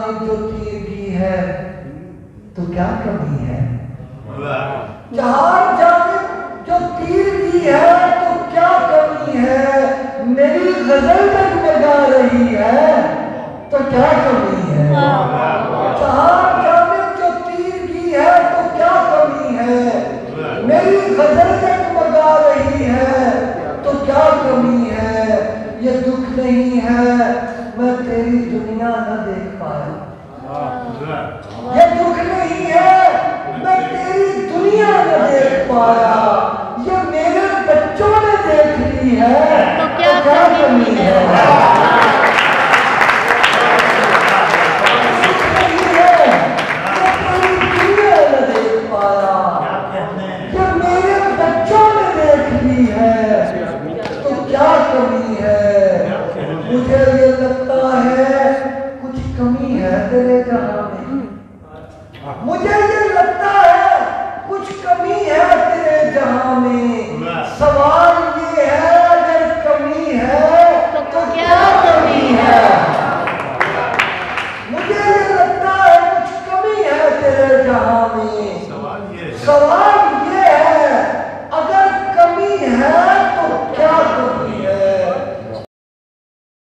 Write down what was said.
जानिब जो तीर की है तो क्या कमी है, चार जानिब जो तीर की है तो क्या कमी है, मेरी गजल डगमगा रही है तो क्या कमी है, चार जानिब जो तीर की है तो क्या कमी है, मेरी गजल डगमगा रही है तो क्या कमी है। ये दुख नहीं है मैं तेरी दुनिया न देख पाया, ये दुख नहीं है मैं तेरी दुनिया न देख पाया, ये मेरे बच्चों ने देख ली है तो क्या कमी है। दुख नहीं है मैं तेरी दुनिया न देख पाया, ये मेरे बच्चों ने देख ली है तो क्या कमी है। मुझे ये लगता है कुछ कमी है तेरे जहां में, मुझे ये लगता है कुछ कमी है तेरे जहां में, सवाल ये है अगर कमी है तो क्या कमी है। मुझे ये लगता है कुछ कमी है तेरे जहां में, सवाल